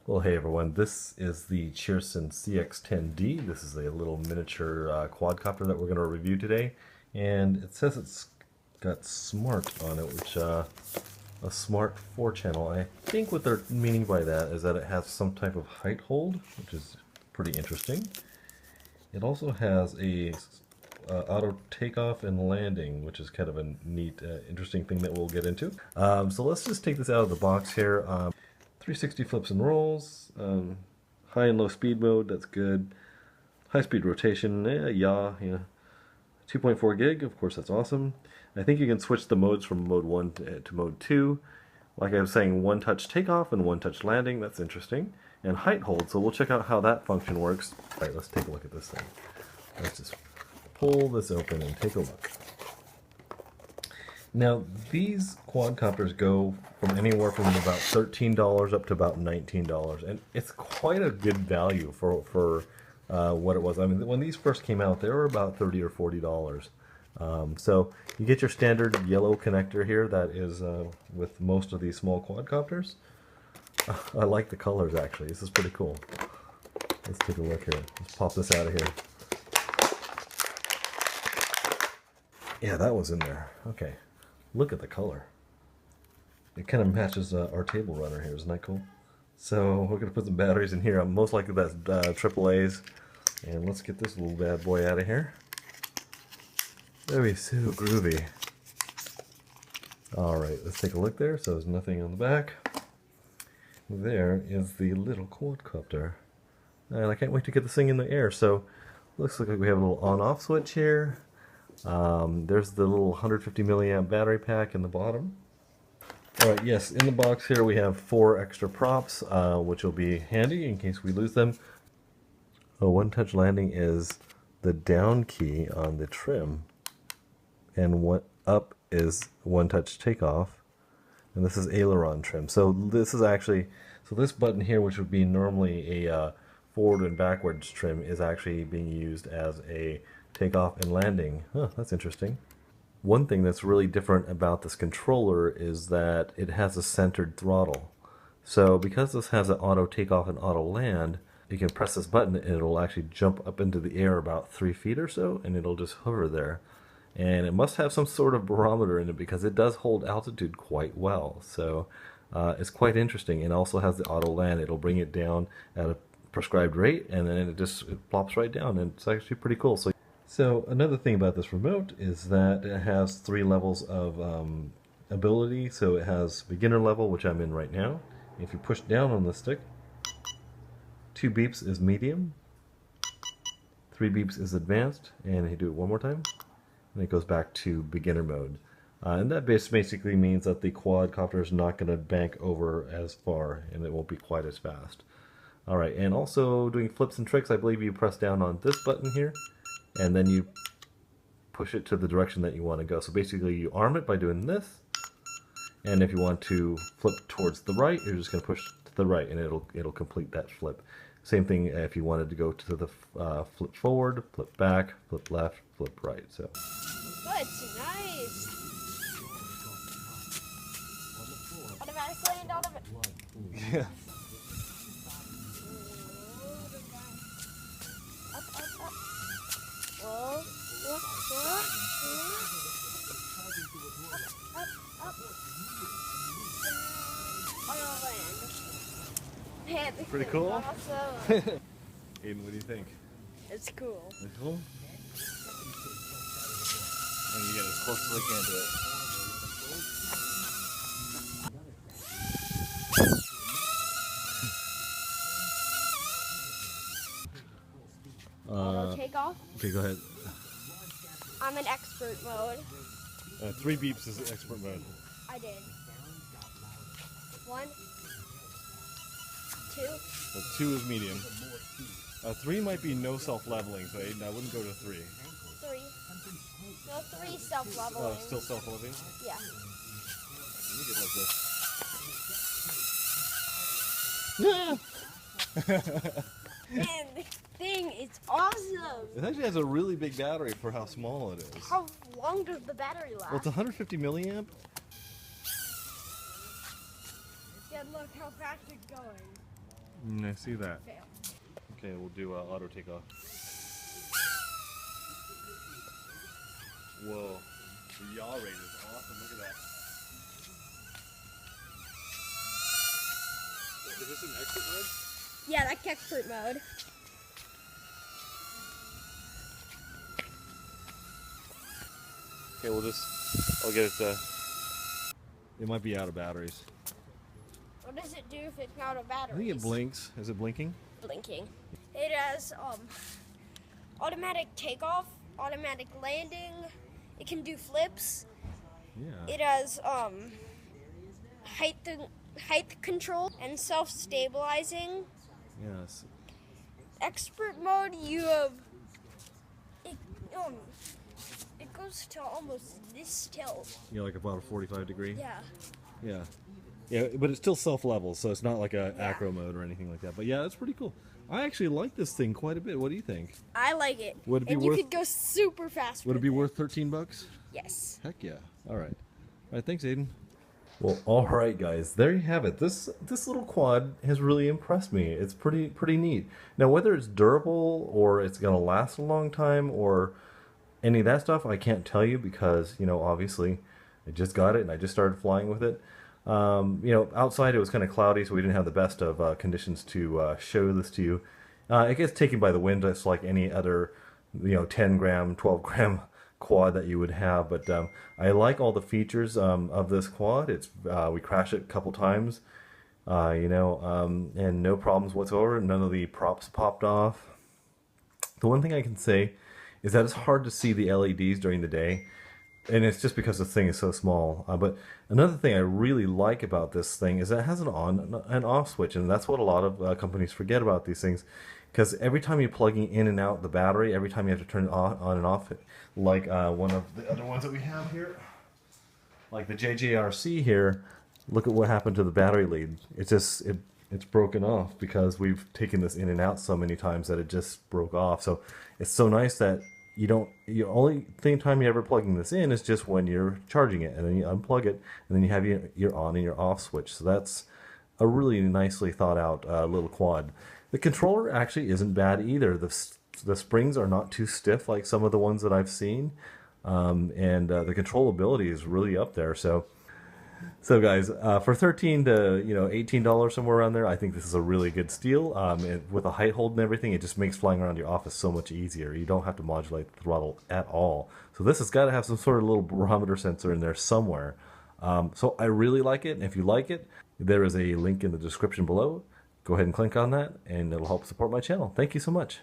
Well, hey everyone, this is the Cheerson CX-10D. This is a little miniature quadcopter that we're going to review today. And it says it's got smart on it, which a smart 4-channel. I think what they're meaning by that is that it has some type of height hold, which is pretty interesting. It also has a auto takeoff and landing, which is kind of a neat, interesting thing that we'll get into. So let's just take this out of the box here. 360 flips and rolls, high and low speed mode, that's good. High speed rotation, yeah. 2.4 gig, of course that's awesome. I think you can switch the modes from mode 1 to mode 2. Like I was saying, one touch takeoff and one touch landing, that's interesting. And height hold, so we'll check out how that function works. Alright, let's take a look at this thing. Let's just pull this open and take a look. Now, these quadcopters go from anywhere from about $13 up to about $19, and it's quite a good value for what it was. I mean, when these first came out, they were about $30 or $40. So you get your standard yellow connector here that is with most of these small quadcopters. I like the colors, actually. This is pretty cool. Let's take a look here. Let's pop this out of here. Yeah, that was in there. Okay. Look at the color. It kind of matches our table runner here. Isn't that cool? So we're going to put some batteries in here. Most likely that's AAA's. And let's get this little bad boy out of here. That'd be so groovy. Alright, let's take a look there. So there's nothing on the back. There is the little quadcopter. And I can't wait to get this thing in the air. So looks like we have a little on-off switch here. There's the little 150 milliamp battery pack in the bottom. Alright, yes, in the box here we have 4 extra props, which will be handy in case we lose them. A one-touch landing is the down key on the trim, and what up is one-touch takeoff, and this is aileron trim. So this is actually, this button here, which would be normally a forward and backwards trim, is actually being used as a takeoff and landing. Huh, that's interesting. One thing that's really different about this controller is that it has a centered throttle. So because this has an auto takeoff and auto land, you can press this button and it'll actually jump up into the air about 3 feet or so, and it'll just hover there. And it must have some sort of barometer in it because it does hold altitude quite well. So it's quite interesting. It also has the auto land. It'll bring it down at a prescribed rate, and then it plops right down, and it's actually pretty cool. So another thing about this remote is that it has 3 levels of ability. So it has beginner level, which I'm in right now. If you push down on the stick, 2 beeps is medium, 3 beeps is advanced, and you do it one more time, and it goes back to beginner mode. And that basically means that the quadcopter is not going to bank over as far, and it won't be quite as fast. Alright, and also doing flips and tricks, I believe you press down on this button here, and then you push it to the direction that you want to go. So basically you arm it by doing this, and if you want to flip towards the right, you're just going to push to the right, and it'll complete that flip. Same thing if you wanted to go to the flip forward, flip back, flip left, flip right. So. Oh, it's nice. Automatically and automatically. Yeah. Up, up, up. Whoa, whoa, whoa, whoa. Up, up. Auto land. Man, Pretty cool? Awesome. Aiden, what do you think? It's cool. It's cool? And you get as close as I can to it. Auto takeoff. Okay, go ahead. I'm in expert mode. 3 beeps is expert mode. I did. 1, 2. 2 is medium. 3 might be no self-leveling, so Aiden, I wouldn't go to 3. 3. No, 3 self-leveling. Oh, still self-leveling? Yeah. Let me get like this. Man, this thing is awesome. It actually has a really big battery for how small it is. How long does the battery last? Well, it's 150 milliamp. Yeah, look how fast it's going. I see that. Fail. Okay, we'll do auto takeoff. Whoa, the yaw rate is awesome. Look at that. Is this an expert mode? Yeah, that's expert mode. Okay, I'll get it. It might be out of batteries. What does it do if it's out of I batteries? think it blinks. Is it blinking? Blinking. It has automatic takeoff, automatic landing. It can do flips. Yeah. It has height control and self-stabilizing. Yes. Expert mode, you have it goes to almost this tilt. You know, like about a 45 degree. Yeah. Yeah. Yeah, but it's still self-level, so it's not like a Yeah. acro mode or anything like that. But yeah, that's pretty cool. I actually like this thing quite a bit. What do you think? I like it. Would it be and worth- you could go super fast. Would it with be worth $13? Yes. Heck yeah. All right. All right, thanks, Aiden. Well, all right, guys. There you have it. This little quad has really impressed me. It's pretty neat. Now, whether it's durable or it's going to last a long time or any of that stuff, I can't tell you because, you know, obviously I just got it and I just started flying with it. You know, outside it was kind of cloudy, so we didn't have the best of conditions to show this to you. It gets taken by the wind just like any other, you know, 10 gram, 12 gram quad that you would have. But I like all the features of this quad. We crashed it a couple times, you know, and no problems whatsoever. None of the props popped off. The one thing I can say is that it's hard to see the LEDs during the day. And it's just because this thing is so small. But another thing I really like about this thing is that it has an on and off switch, and that's what a lot of companies forget about these things. Because every time you're plugging in and out the battery, every time you have to turn it on and off, like one of the other ones that we have here, like the JJRC here, look at what happened to the battery lead. It's broken off because we've taken this in and out so many times that it just broke off. So it's so nice that you only time you're ever plugging this in is just when you're charging it, and then you unplug it, and then you have your on and your off switch. So that's a really nicely thought out little quad. The controller actually isn't bad either. The springs are not too stiff like some of the ones that I've seen, and the controllability is really up there. So guys, for $13 to $18 somewhere around there, I think this is a really good steal. With a height hold and everything, it just makes flying around your office so much easier. You don't have to modulate the throttle at all. So this has got to have some sort of little barometer sensor in there somewhere. So I really like it, and if you like it, there is a link in the description below. Go ahead and click on that, and it'll help support my channel. Thank you so much.